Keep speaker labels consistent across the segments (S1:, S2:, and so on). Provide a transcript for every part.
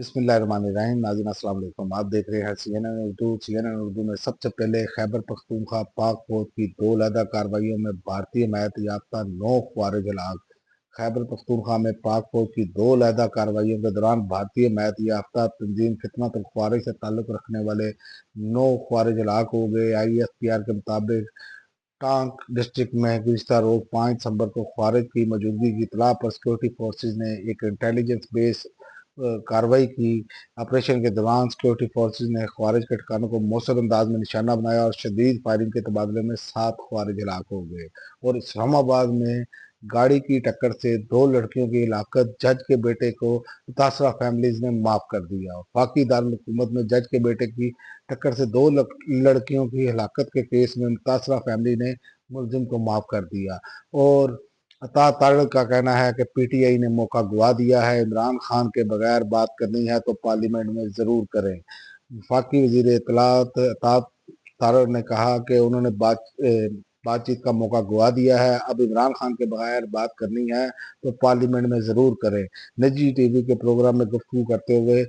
S1: بسم اللہ الرحمن الرحیم۔ ناظرین السلام علیکم، آپ دیکھ رہے ہیں CNN اردو میں سب سے پہلے خیبر پختونخوا پاک فوج کی 2 علیحدہ کارروائیوں میں بھارتی حمایت یافتہ 9 خوارج ہلاک۔ خیبر پختونخوا میں پاک فوج کی 2 علیحدہ کارروائیوں کے دوران بھارتی حمایت یافتہ تنظیم فتنۃ الخوارج سے تعلق رکھنے والے 9 خوارج ہلاک ہو گئے۔ ISPR کے مطابق ٹانک ڈسٹرکٹ میں گزشتہ روز 5 دسمبر کو خوارج کی موجودگی کی اطلاع پر سیکورٹی فورسز نے ایک انٹیلیجنس بیس کارروائی کی۔ آپریشن کے دوران سیکورٹی فورسز نے خوارج کے ٹھکانوں کو مؤثر انداز میں نشانہ بنایا اور شدید فائرنگ کے تبادلے میں 7 خوارج ہلاک ہو گئے اور اسلام آباد میں گاڑی کی ٹکر سے 2 لڑکیوں کی ہلاکت جج کے بیٹے کو متاثرہ فیملیز نے معاف کر دیا۔ وفاقی دارالحکومت میں جج کے بیٹے کی ٹکر سے 2 لڑکیوں کی ہلاکت کے کیس میں متاثرہ فیملی نے ملزم کو معاف کر دیا اور عطا تارڑ کا کہنا ہے کہ PTI نے موقع گوا دیا ہے، عمران خان کے بغیر بات کرنی ہے تو پارلیمنٹ میں ضرور کریں۔ وفاقی وزیر اطلاعات عطا تارڑ نے کہا کہ انہوں نے بات چیت کا موقع گوا دیا ہے، اب عمران خان کے بغیر بات کرنی ہے تو پارلیمنٹ میں ضرور کریں۔ نجی ٹی وی کے پروگرام میں گفتگو کرتے ہوئے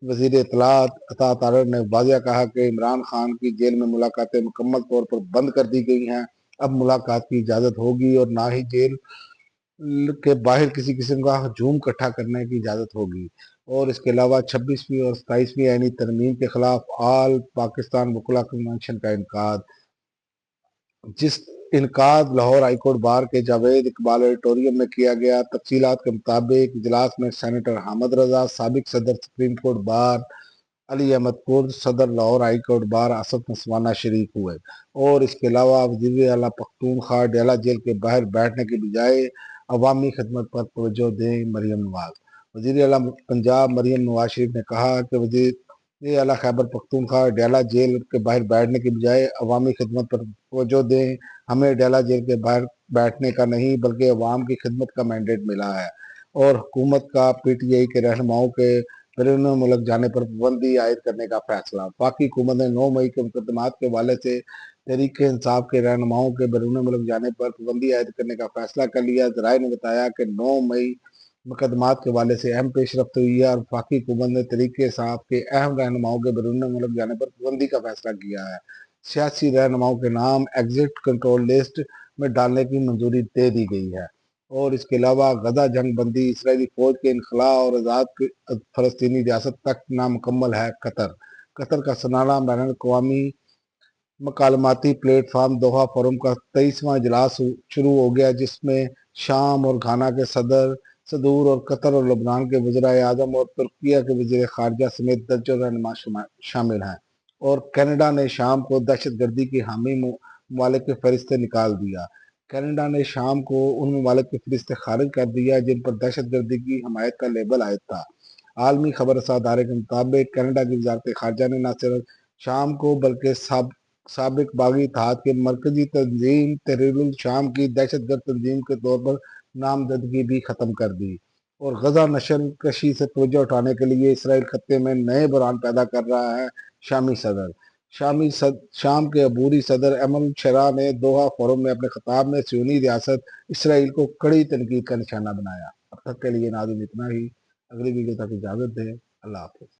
S1: وزیر اطلاعات عطا تارڑ نے واضح کہا کہ عمران خان کی جیل میں ملاقاتیں مکمل طور پر بند کر دی گئی ہیں، اب ملاقات کی اجازت ہوگی اور نہ ہی جیل کے باہر کسی قسم کا ہجوم اکٹھا کرنے کی اجازت ہوگی۔ اور اس کے علاوہ 26ویں اور 27ویں آئینی ترمیم کے خلاف آل پاکستان وکلا کنونشن کا انعقاد، جس انعقاد لاہور ہائی کورٹ بار کے جاوید اقبال آڈیٹوریم میں کیا گیا۔ تفصیلات کے مطابق اجلاس میں سینیٹر حامد رضا، سابق صدر supreme court bar Ali Ahmad Kurd, صدر Lahore high court bar Asad نسوانہ شریک ہوئے اور اس کے علاوہ وزیر اعلیٰ پختونخوا ڈیالہ جیل کے باہر بیٹھنے کے بجائے عوامی خدمت پر توجہ دیں مریم نواز۔ وزیر اعلیٰ پنجاب مریم نواز شریف نے کہا کہ وزیر اعلیٰ خیبر پختونخوا ڈیالہ جیل کے باہر بیٹھنے کے بجائے عوامی خدمت پر توجہ دیں، ہمیں ڈیالہ جیل کے باہر بیٹھنے کا نہیں بلکہ عوام کی خدمت کا مینڈیٹ ملا ہے۔ اور حکومت کا PTI کے رہنماؤں کے بیرون ملک جانے پر پابندی عائد کرنے کا فیصلہ۔ وفاقی حکومت نے 9 مئی کے مقدمات کے حوالے سے تحریک انصاف کے رہنماؤں کے بیرون ملک جانے پر پابندی عائد کرنے کا فیصلہ کر لیا۔ ذرائع نے بتایا کہ 9 مئی مقدمات کے حوالے سے اہم پیش رفت ہوئی ہے اور وفاقی حکومت نے تحریک انصاف کے اہم رہنماؤں کے بیرون ملک جانے پر پابندی کا فیصلہ کیا ہے۔ سیاسی رہنماؤں کے نام ایگزٹ کنٹرول لسٹ میں ڈالنے کی منظوری دے دی گئی ہے اور اس کے علاوہ غزہ جنگ بندی، اسرائیلی فوج کے انخلاء اور آزاد فلسطینی ریاست تک نامکمل ہے۔ قطر کا سالانہ بین الاقوامی مکالماتی پلیٹ فارم دوحہ فورم کا 23واں اجلاس شروع ہو گیا، جس میں شام اور گھانا کے صدور اور قطر اور لبنان کے وزرائے اعظم اور ترکیہ کے وزیر خارجہ سمیت درجنوں رہنما شامل ہیں۔ اور کینیڈا نے شام کو دہشت گردی کی حامی ممالک کی فہرست سے نکال دیا۔ کینیڈا نے شام کو ان ممالک کی فہرست سے خارج کر دیا جن پر دہشت گردی کی حمایت کا لیبل عائد تھا۔ عالمی خبر رساں ادارے کے مطابق کینیڈا کی وزارت خارجہ نے نہ صرف شام کو بلکہ سابق باغی اتحاد کے مرکزی تنظیم تحریر الشام کی دہشت گرد تنظیم کے طور پر نامزدگی بھی ختم کر دی۔ اور غزہ نشل کشی سے توجہ اٹھانے کے لیے اسرائیل خطے میں نئے بحران پیدا کر رہا ہے۔ شام کے عبوری صدر احمد شرع نے دوحہ فورم میں اپنے خطاب میں صہیونی ریاست اسرائیل کو کڑی تنقید کا نشانہ بنایا۔ اب تک کے لیے ناظرین اتنا ہی، اگلی ویڈیو تک اجازت دیں، اللہ حافظ۔